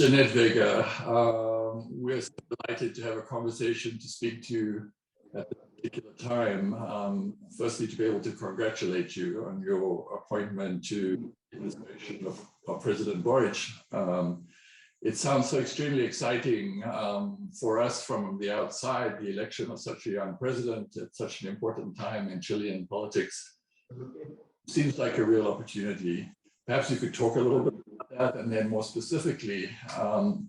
Jeanette, Vega, we're so delighted to have a conversation to speak to you at this particular time. Firstly, to be able to congratulate you on your appointment to the administration of President Boric. It sounds so extremely exciting for us from the outside, the election of such a young president at such an important time in Chilean politics. Seems like a real opportunity. Perhaps you could talk a little bit about that, and then more specifically,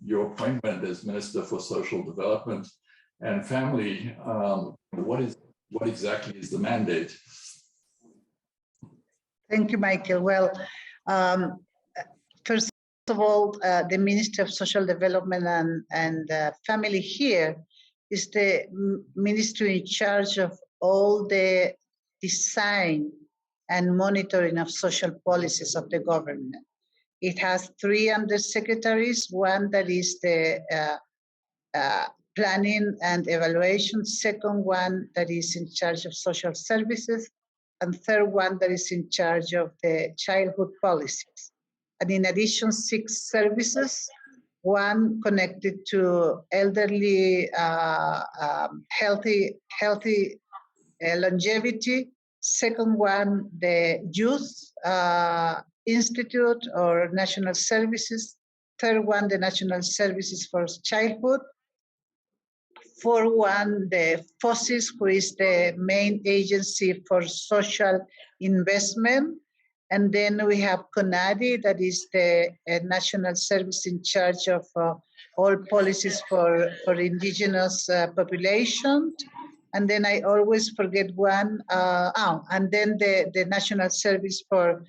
your appointment as Minister for Social Development and Family. What exactly is the mandate? Thank you, Michael. Well, first of all, the Minister of Social Development and Family here is the ministry in charge of all the design and monitoring of social policies of the government. It has 3 undersecretaries, one that is the planning and evaluation, second one that is in charge of social services, and third one that is in charge of the childhood policies. And in addition, 6 services, one connected to elderly, healthy longevity, second one, the Youth Institute or National Services, third one, the National Services for Childhood, fourth one, the FOSIS, who is the main agency for social investment, and then we have CONADI, that is the national service in charge of all policies for indigenous population. And then I always forget one, and then the National Service for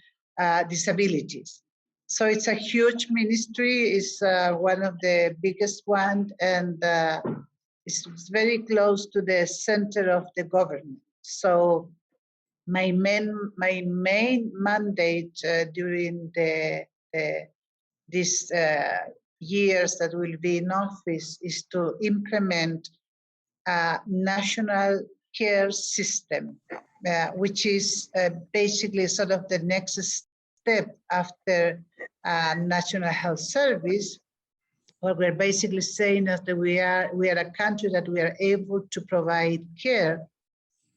Disabilities. So it's a huge ministry, it's one of the biggest ones, and it's very close to the center of the government. So my main mandate during these years that will be in office is to implement a national care system, which is basically sort of the next step after National Health Service. What we're basically saying is that we are a country that we are able to provide care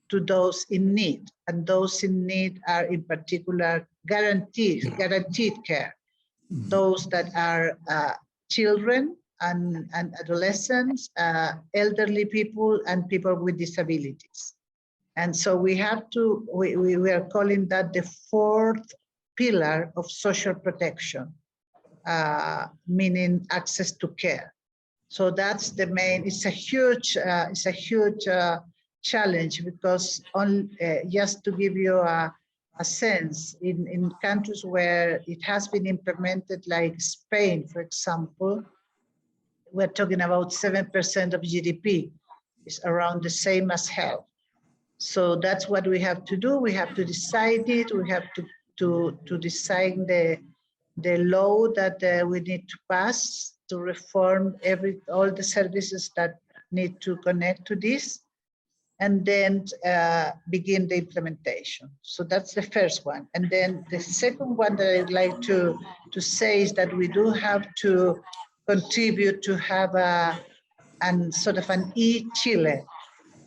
to those in need, and those in need are in particular guaranteed care. Those that are children and adolescents, elderly people, and people with disabilities. And so we have to, we are calling that the 4th pillar of social protection, meaning access to care. So that's the main, it's a huge challenge, because just to give you a sense, in countries where it has been implemented, like Spain, for example, we're talking about 7% of GDP. It's around the same as health. So that's what we have to do. We have to decide it. We have to design the law that we need to pass to reform all the services that need to connect to this, and then begin the implementation. So that's the first one. And then the second one that I'd like to say is that we do have to contribute to have sort of an e-Chile,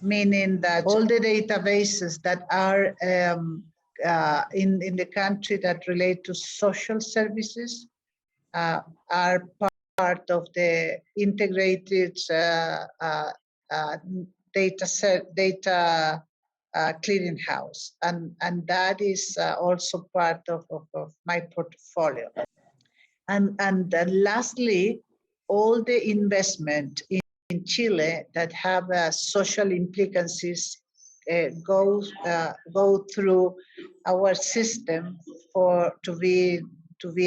meaning that all the databases that are in the country that relate to social services are part of the integrated data clearinghouse, and that is also part of my portfolio. And lastly, all the investment in Chile that have social implications go through our system to be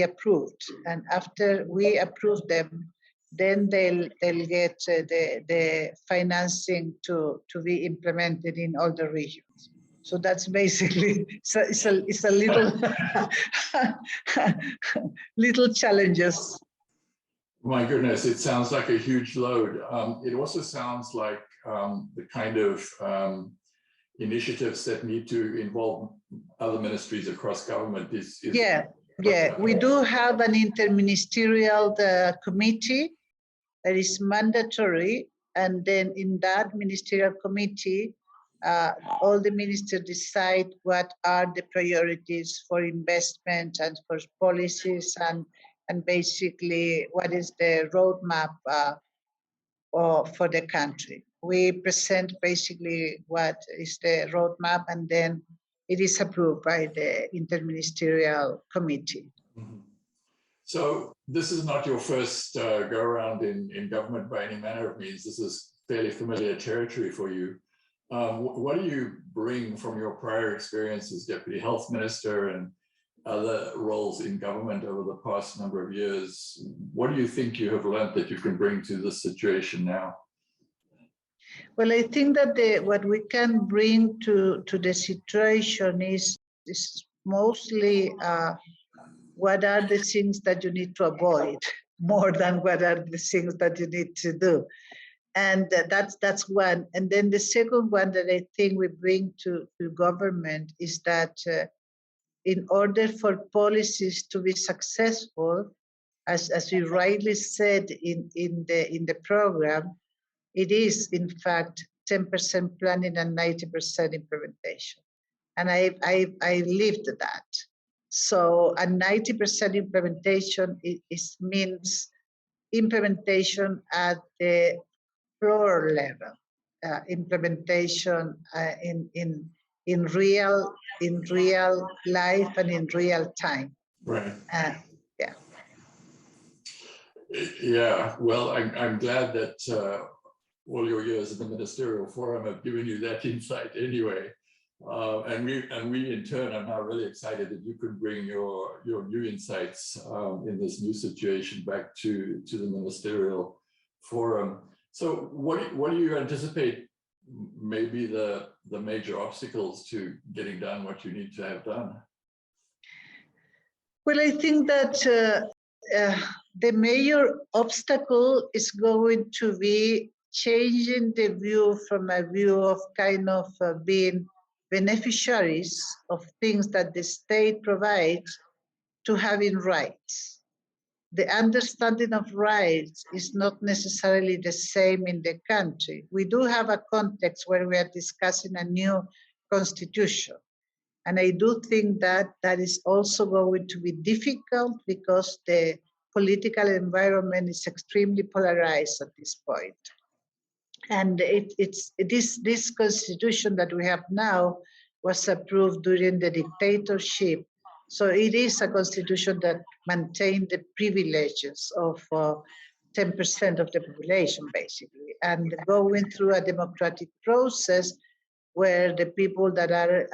approved, and after we approve them, then they'll get the financing to be implemented in all the regions. So that's basically, it's a little little challenges. My goodness, it sounds like a huge load. It also sounds like the kind of initiatives that need to involve other ministries across government is Yeah, we do have an interministerial committee that is mandatory, and then in that ministerial committee, all the ministers decide what are the priorities for investment and for policies, and basically what is the roadmap for the country. We present basically what is the roadmap, and then it is approved by the interministerial committee. Mm-hmm. So this is not your first go around in government by any manner of means. This is fairly familiar territory for you. What do you bring from your prior experience as Deputy Health Minister and other roles in government over the past number of years? What do you think you have learned that you can bring to this situation now? Well, I think that what we can bring to the situation is mostly what are the things that you need to avoid more than what are the things that you need to do. And that's one. And then the second one that I think we bring to government is that in order for policies to be successful, as you rightly said in the program, it is in fact 10% planning and 90% implementation. And I lived that. So a 90% implementation means implementation at the floor level, implementation in real life and in real time. Right. Yeah. Yeah. Well, I'm glad that all your years in the ministerial forum have given you that insight anyway. And we in turn are now really excited that you could bring your new insights in this new situation back to the ministerial forum. So what do you anticipate maybe the major obstacles to getting done what you need to have done? Well, I think that the major obstacle is going to be changing the view from a view of kind of being beneficiaries of things that the state provides to having rights. The understanding of rights is not necessarily the same in the country. We do have a context where we are discussing a new constitution. And I do think that that is also going to be difficult because the political environment is extremely polarized at this point. And this constitution that we have now was approved during the dictatorship. So it is a constitution that maintained the privileges of 10% of the population, basically, and going through a democratic process where the people that are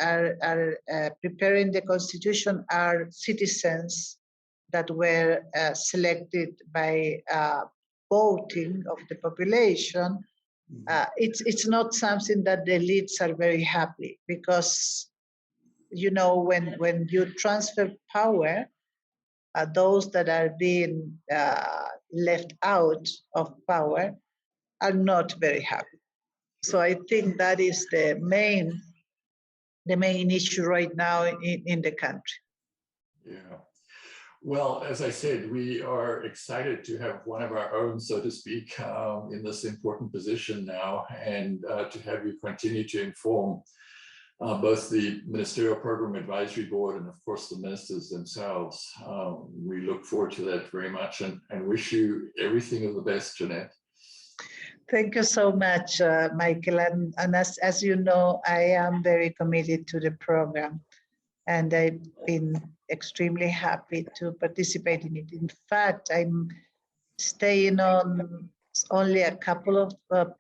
preparing the constitution are citizens that were selected by voting of the population. It's not something that the elites are very happy, because you know, when you transfer power, those that are being left out of power are not very happy. So I think that is the main issue right now in the country. Yeah. Well, as I said, we are excited to have one of our own, so to speak, in this important position now, and to have you continue to inform both the Ministerial Program Advisory Board and, of course, the ministers themselves. We look forward to that very much, and wish you everything of the best, Jeanette. Thank you so much, Michael. And as you know, I am very committed to the program, and I've been extremely happy to participate in it. In fact, I'm staying on only a couple of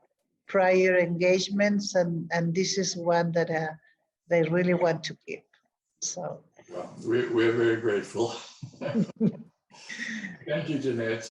prior engagements, and this is one that they really want to keep. So well, we're very grateful. Thank you, Jeanette.